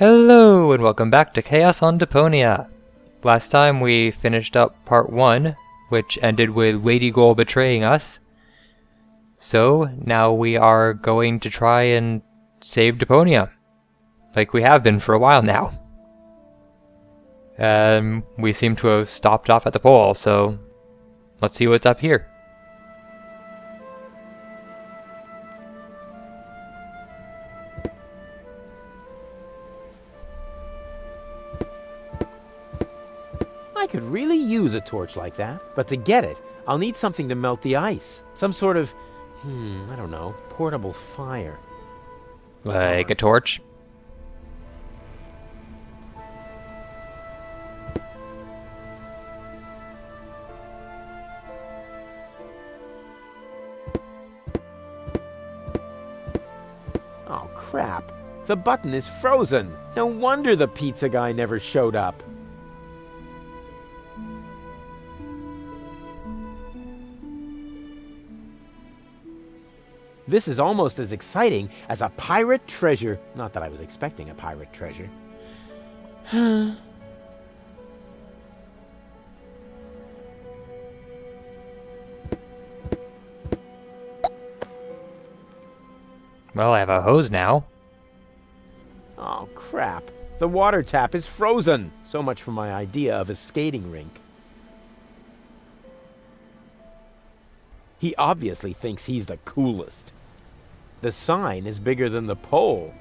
Hello and welcome back to Chaos on Deponia. Last time we finished up part 1, which ended with Lady Goal betraying us. So now we are going to try and save Deponia, like we have been for a while now. We seem to have stopped off at the pole, so let's see what's up here. I could really use a torch like that, but to get it, I'll need something to melt the ice. Some sort of, I don't know, portable fire. Like a torch? Oh, crap. The button is frozen. No wonder the pizza guy never showed up. This is almost as exciting as a pirate treasure. Not that I was expecting a pirate treasure. Well, I have a hose now. Oh, crap. The water tap is frozen. So much for my idea of a skating rink. He obviously thinks he's the coolest. The sign is bigger than the pole.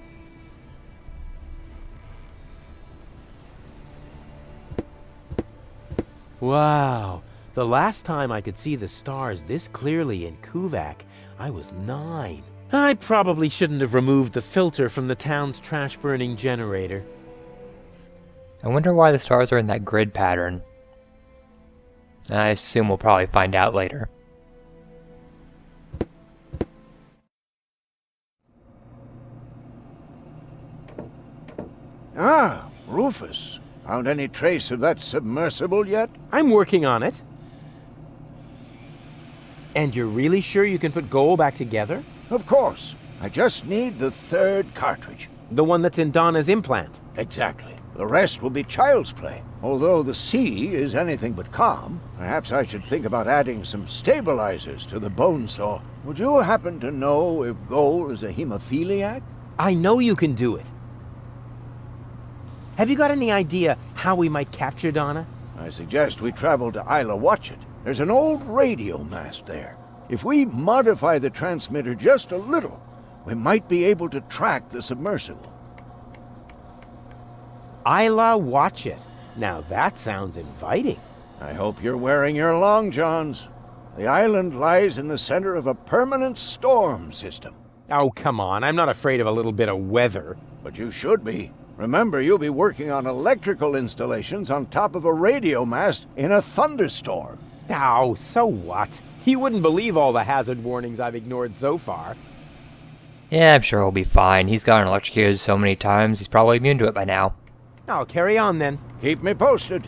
Wow. The last time I could see the stars this clearly in Kuvak, I was 9. I probably shouldn't have removed the filter from the town's trash-burning generator. I wonder why the stars are in that grid pattern. I assume we'll probably find out later. Ah, Rufus. Found any trace of that submersible yet? I'm working on it. And you're really sure you can put Goal back together? Of course. I just need the 3rd cartridge. The one that's in Donna's implant? Exactly. The rest will be child's play. Although the sea is anything but calm, perhaps I should think about adding some stabilizers to the bone saw. Would you happen to know if Goal is a hemophiliac? I know you can do it. Have you got any idea how we might capture Donna? I suggest we travel to Isla Watchet. There's an old radio mast there. If we modify the transmitter just a little, we might be able to track the submersible. Isla Watchet. Now that sounds inviting. I hope you're wearing your long johns. The island lies in the center of a permanent storm system. Oh, come on. I'm not afraid of a little bit of weather. But you should be. Remember, you'll be working on electrical installations on top of a radio mast in a thunderstorm. Oh, so what? You wouldn't believe all the hazard warnings I've ignored so far. Yeah, I'm sure he'll be fine. He's gotten electrocuted so many times, he's probably immune to it by now. I'll carry on then. Keep me posted.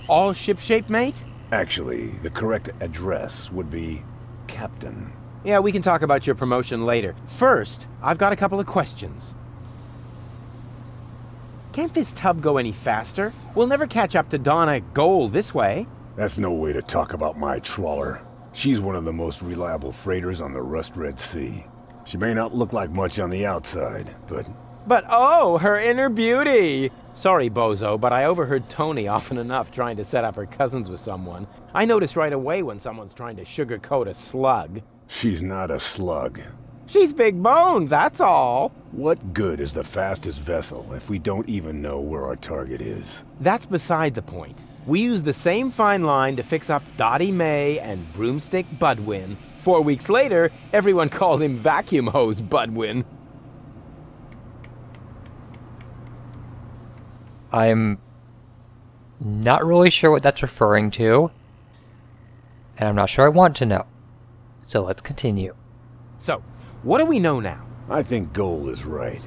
All shipshape, mate? Actually, the correct address would be Captain. Yeah, we can talk about your promotion later. First, I've got a couple of questions. Can't this tub go any faster? We'll never catch up to Donna Goal this way. That's no way to talk about my trawler. She's one of the most reliable freighters on the Rust Red Sea. She may not look like much on the outside, but oh, her inner beauty! Sorry, Bozo, but I overheard Tony often enough trying to set up her cousins with someone. I notice right away when someone's trying to sugarcoat a slug. she's not a slug. She's big boned, that's all. What good is the fastest vessel if we don't even know where our target is? That's beside the point. We used the same fine line to fix up Dottie May and Broomstick Budwin. 4 weeks later, everyone called him Vacuum Hose Budwin. I'm not really sure what that's referring to, and I'm not sure I want to know. So let's continue. So, what do we know now? I think Goal is right.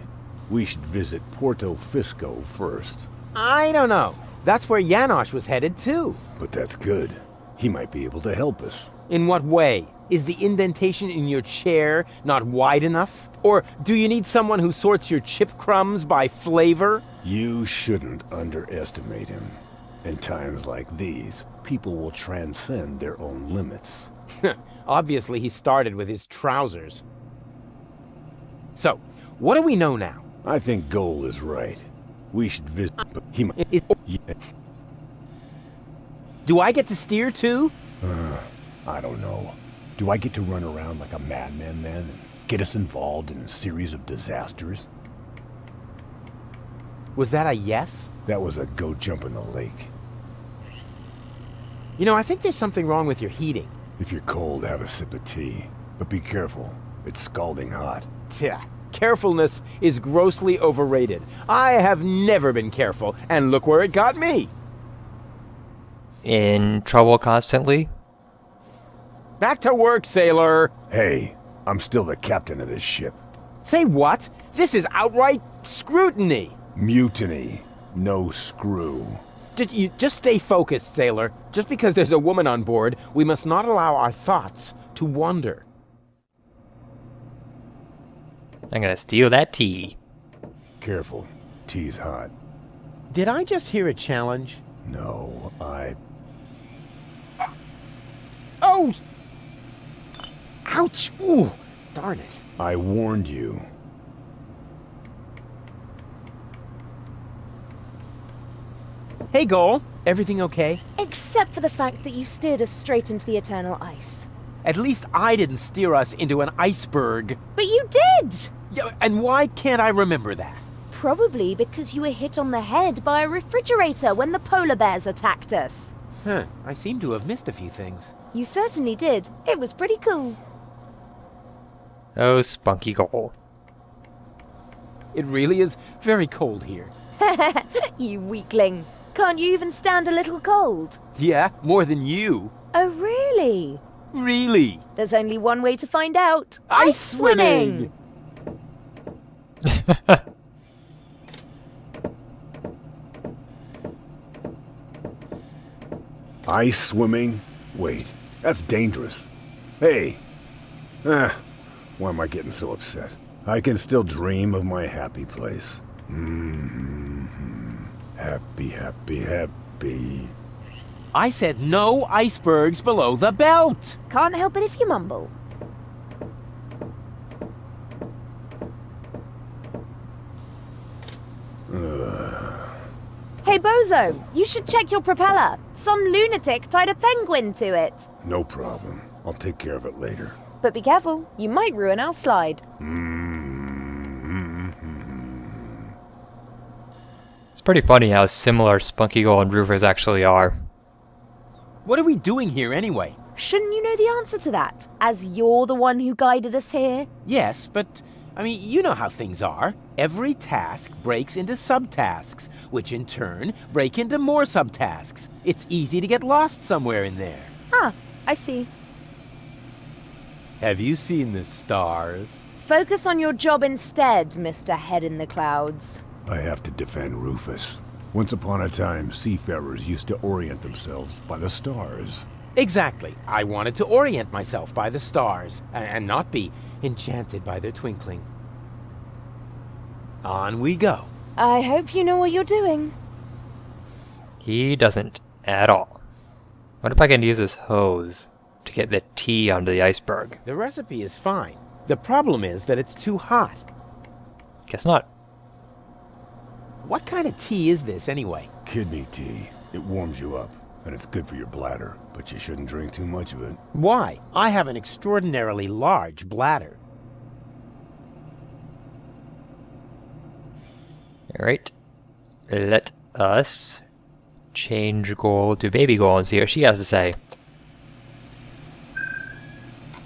We should visit Porto Fisco first. I don't know. That's where Janosch was headed too. But that's good. He might be able to help us. In what way? Is the indentation in your chair not wide enough? Or do you need someone who sorts your chip crumbs by flavor? You shouldn't underestimate him. In times like these, people will transcend their own limits. Obviously, he started with his trousers. So, what do we know now? I think Goal is right. We should visit, but he might... Yeah. Do I get to steer too? I don't know. Do I get to run around like a madman then and get us involved in a series of disasters? Was that a yes? That was a go jump in the lake. You know, I think there's something wrong with your heating. If you're cold, have a sip of tea. But be careful. It's scalding hot. Tja, carefulness is grossly overrated. I have never been careful, and look where it got me. In trouble constantly? Back to work, sailor. Hey, I'm still the captain of this ship. Say what? This is outright scrutiny. Mutiny. No screw. Just stay focused, sailor. Just because there's a woman on board, we must not allow our thoughts to wander. I'm gonna steal that tea. Careful. Tea's hot. Did I just hear a challenge? No, Oh! Ouch! Ooh, darn it. I warned you. Hey, Goal. Everything okay? Except for the fact that you steered us straight into the eternal ice. At least I didn't steer us into an iceberg. But you did! Yeah, and why can't I remember that? Probably because you were hit on the head by a refrigerator when the polar bears attacked us. Huh, I seem to have missed a few things. You certainly did. It was pretty cool. Oh, spunky Goal. It really is very cold here. You weakling. Can't you even stand a little cold? Yeah, more than you. Oh, really? Really? There's only one way to find out. Ice swimming! Ice swimming? Wait, that's dangerous. Hey! Why am I getting so upset? I can still dream of my happy place. Happy, happy, happy. I said no icebergs below the belt! Can't help it if you mumble. Hey, Bozo, you should check your propeller. Some lunatic tied a penguin to it. No problem. I'll take care of it later. But be careful, you might ruin our slide. It's pretty funny how similar Spunky Goal and Rufus actually are. What are we doing here anyway? Shouldn't you know the answer to that, as you're the one who guided us here? Yes, but, I mean, you know how things are. Every task breaks into subtasks, which in turn break into more subtasks. It's easy to get lost somewhere in there. Ah, I see. Have you seen the stars? Focus on your job instead, Mr. Head in the Clouds. I have to defend Rufus. Once upon a time, seafarers used to orient themselves by the stars. Exactly. I wanted to orient myself by the stars, and not be enchanted by their twinkling. On we go. I hope you know what you're doing. He doesn't at all. What if I can use this hose to get the tea onto the iceberg? The recipe is fine. The problem is that it's too hot. Guess not. What kind of tea is this, anyway? Kidney tea. It warms you up, and it's good for your bladder, but you shouldn't drink too much of it. Why? I have an extraordinarily large bladder. Alright. Let us change Goal to Baby Goal and see what she has to say.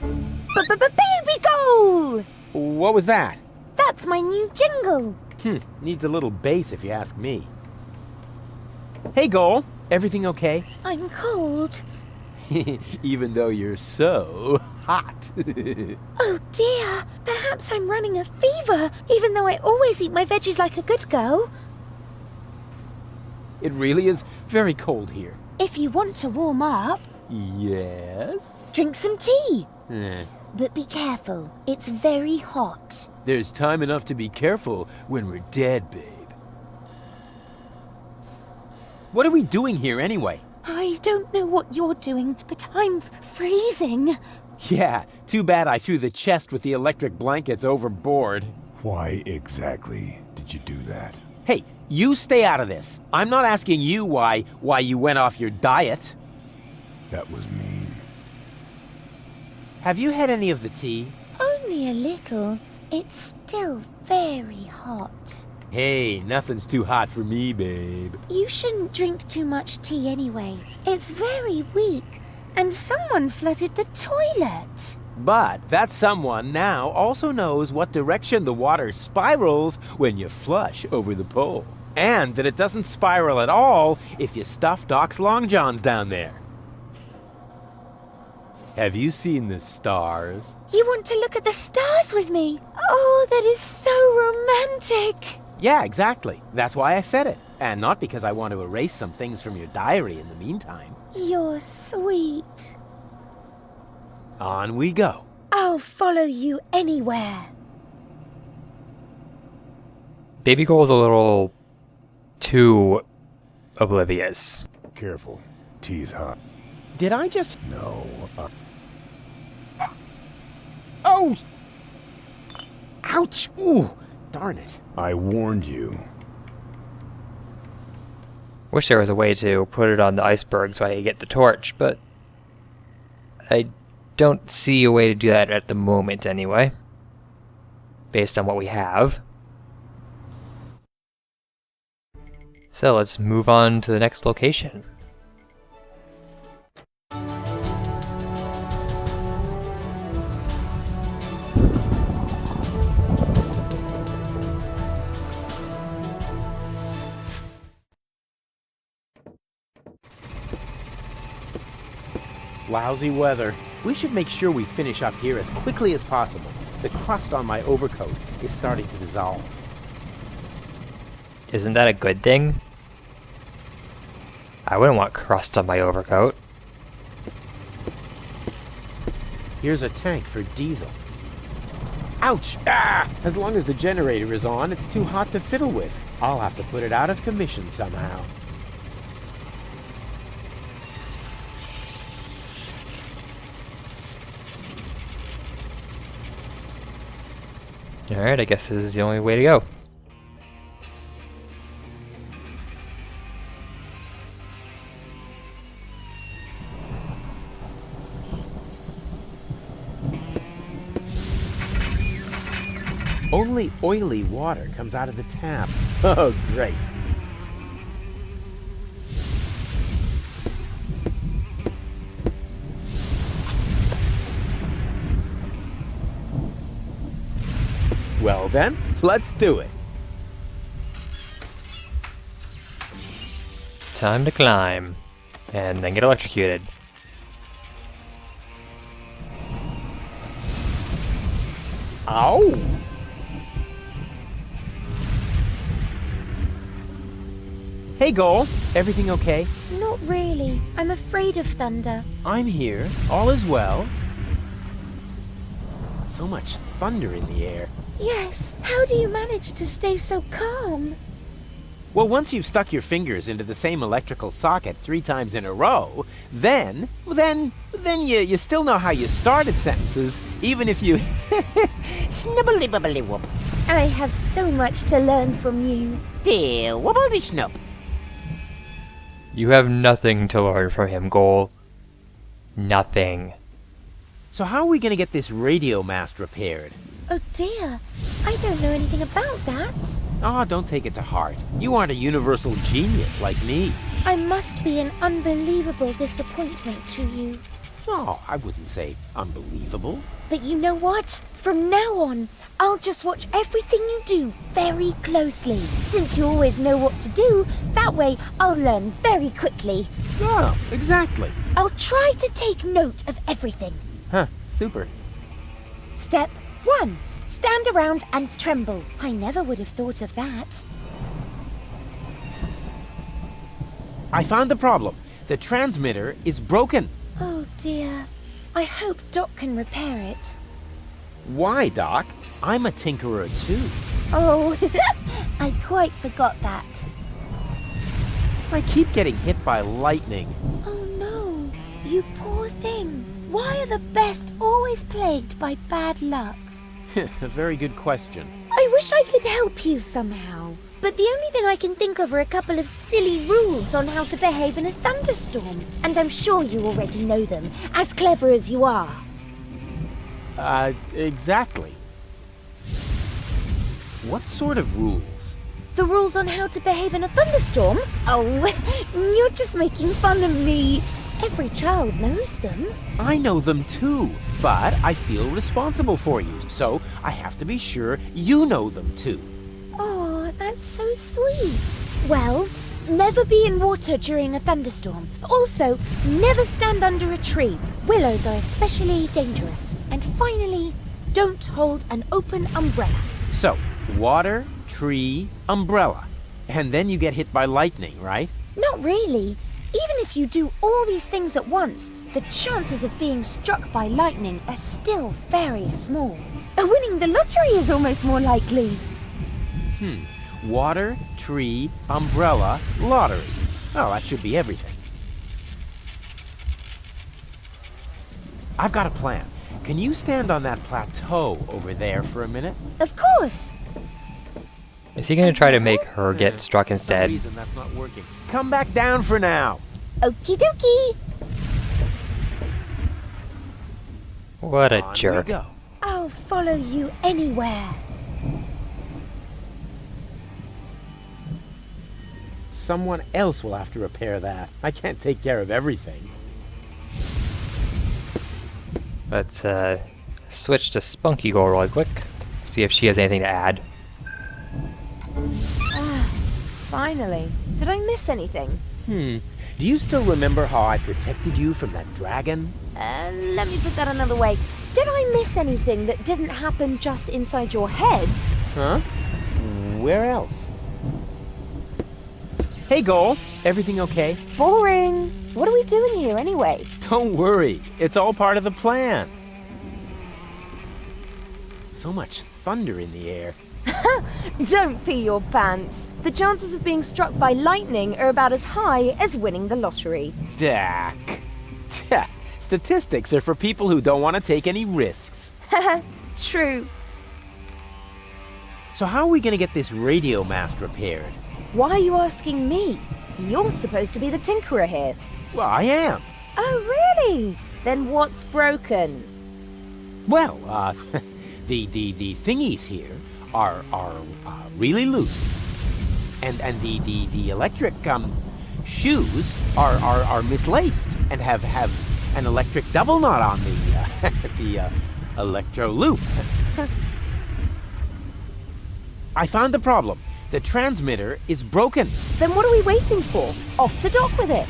Baby Goal! What was that? That's my new jingle. Needs a little bass if you ask me. Hey, Goal. Everything okay? I'm cold. Even though you're so hot. Oh dear, perhaps I'm running a fever, even though I always eat my veggies like a good girl. It really is very cold here. If you want to warm up, Yes? drink some tea. But be careful. It's very hot. There's time enough to be careful when we're dead, babe. What are we doing here anyway? I don't know what you're doing, but I'm freezing. Yeah, too bad I threw the chest with the electric blankets overboard. Why exactly did you do that? Hey, you stay out of this. I'm not asking you why you went off your diet. That was mean. Have you had any of the tea? Only a little. It's still very hot. Hey, nothing's too hot for me, babe. You shouldn't drink too much tea anyway. It's very weak, and someone flooded the toilet. But that someone now also knows what direction the water spirals when you flush over the pole. And that it doesn't spiral at all if you stuff Doc's long johns down there. Have you seen the stars? You want to look at the stars with me? Oh, that is so romantic. Yeah, exactly. That's why I said it. And not because I want to erase some things from your diary in the meantime. You're sweet. On we go. I'll follow you anywhere. Baby Goal's a little too oblivious. Careful. Tea's hot. Did I just... No. Oh! Ouch! Ooh! Darn it. I warned you. Wish there was a way to put it on the iceberg so I could get the torch, but I don't see a way to do that at the moment anyway, based on what we have. So let's move on to the next location. Lousy weather. We should make sure we finish up here as quickly as possible. The crust on my overcoat is starting to dissolve. Isn't that a good thing? I wouldn't want crust on my overcoat. Here's a tank for diesel. Ouch! Ah! As long as the generator is on, it's too hot to fiddle with. I'll have to put it out of commission somehow. Alright, I guess this is the only way to go. Only oily water comes out of the tap. Oh, great. Well then, let's do it. Time to climb. And then get electrocuted. Ow! Hey, Goal. Everything okay? Not really. I'm afraid of thunder. I'm here. All is well. So much thunder in the air. Yes, how do you manage to stay so calm? Well, once you've stuck your fingers into the same electrical socket 3 times in a row, then you still know how you started sentences, even if you snibbly-bibbly-whoop. I have so much to learn from you. Dear wobbledy-schnup. You have nothing to learn from him, Goal. Nothing. So how are we going to get this radio mast repaired? Oh dear, I don't know anything about that. Oh, don't take it to heart. You aren't a universal genius like me. I must be an unbelievable disappointment to you. Oh, I wouldn't say unbelievable. But you know what? From now on, I'll just watch everything you do very closely. Since you always know what to do, that way I'll learn very quickly. Oh, exactly. I'll try to take note of everything. Huh, super. Step 1. Stand around and tremble. I never would have thought of that. I found the problem. The transmitter is broken. Oh dear. I hope Doc can repair it. Why, Doc? I'm a tinkerer too. Oh, I quite forgot that. I keep getting hit by lightning. Oh no, you poor thing. Why are the best always plagued by bad luck? A very good question. I wish I could help you somehow. But the only thing I can think of are a couple of silly rules on how to behave in a thunderstorm. And I'm sure you already know them, as clever as you are. Exactly. What sort of rules? The rules on how to behave in a thunderstorm? Oh, you're just making fun of me. Every child knows them. I know them too, but I feel responsible for you, so I have to be sure you know them too. Oh, that's so sweet. Well, never be in water during a thunderstorm. Also, never stand under a tree. Willows are especially dangerous. And finally, don't hold an open umbrella. So, water, tree, umbrella. And then you get hit by lightning, right? Not really. Even if you do all these things at once, the chances of being struck by lightning are still very small. Winning the lottery is almost more likely. Water, tree, umbrella, lottery. Oh, that should be everything. I've got a plan. Can you stand on that plateau over there for a minute? Of course. Is he gonna try to make her get struck For some instead? reason that's not working. Come back down for now. Okie dokie. What a On we jerk. go. I'll follow you anywhere. Someone else will have to repair that. I can't take care of everything. Let's switch to Spunky Girl really quick. See if she has anything to add. Finally. Did I miss anything? Do you still remember how I protected you from that dragon? Let me put that another way. Did I miss anything that didn't happen just inside your head? Huh? Where else? Hey, Goal. Everything okay? Boring. What are we doing here anyway? Don't worry. It's all part of the plan. So much thunder in the air. Don't pee your pants. The chances of being struck by lightning are about as high as winning the lottery. Dak. Statistics are for people who don't want to take any risks. True. So how are we going to get this radio mast repaired? Why are you asking me? You're supposed to be the tinkerer here. Well, I am. Oh, really? Then what's broken? Well, the thingies here are really loose, and the electric shoes are mislaced and have an electric double knot on the electro loop. I found the problem. The transmitter is broken. Then what are we waiting for? Off to dock with it.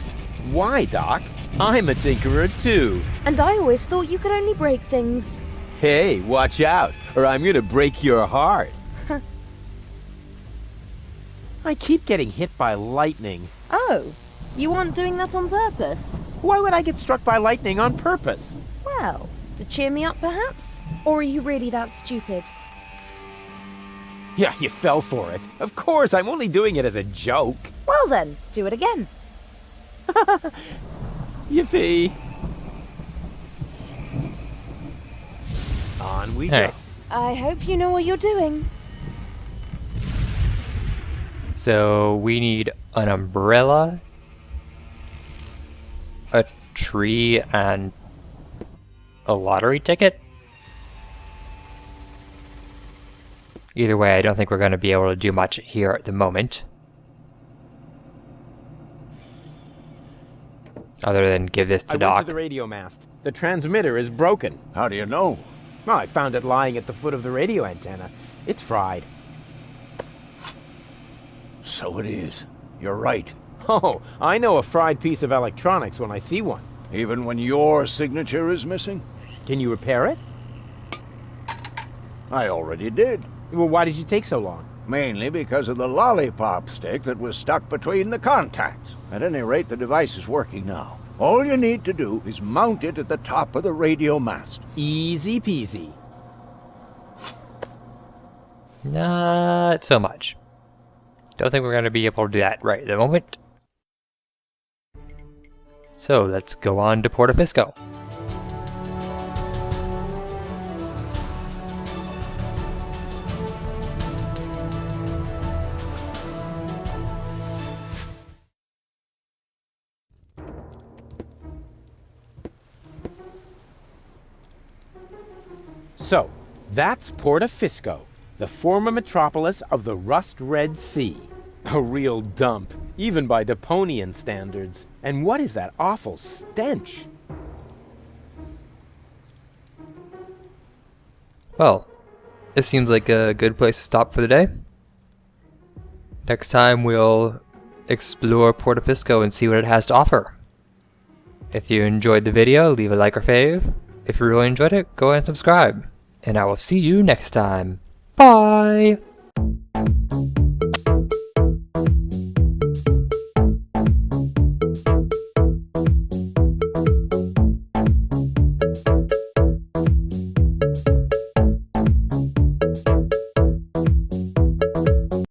Why, Doc? I'm a tinkerer too. And I always thought you could only break things. Hey, watch out, or I'm gonna break your heart. I keep getting hit by lightning. Oh, you aren't doing that on purpose? Why would I get struck by lightning on purpose? Well, to cheer me up perhaps? Or are you really that stupid? Yeah, you fell for it. Of course, I'm only doing it as a joke. Well then, do it again. Yippee. On we Hey. go. I hope you know what you're doing. So we need an umbrella, a tree, and a lottery ticket? Either way, I don't think we're going to be able to do much here at the moment. Other than give this to I went Doc. to the radio mast. The transmitter is broken. How do you know? Well, I found it lying at the foot of the radio antenna. It's fried. So it is. You're right. Oh, I know a fried piece of electronics when I see one. Even when your signature is missing? Can you repair it? I already did. Well, why did you take so long? Mainly because of the lollipop stick that was stuck between the contacts. At any rate, the device is working now. All you need to do is mount it at the top of the radio mast. Easy peasy. Not so much. Don't think we're going to be able to do that right at the moment. So let's go on to Portofisco. So, that's Portofisco, the former metropolis of the Rust-Red Sea. A real dump, even by Deponian standards. And what is that awful stench? Well, this seems like a good place to stop for the day. Next time we'll explore Portofisco and see what it has to offer. If you enjoyed the video, leave a like or fave. If you really enjoyed it, go ahead and subscribe. And I will see you next time. Bye!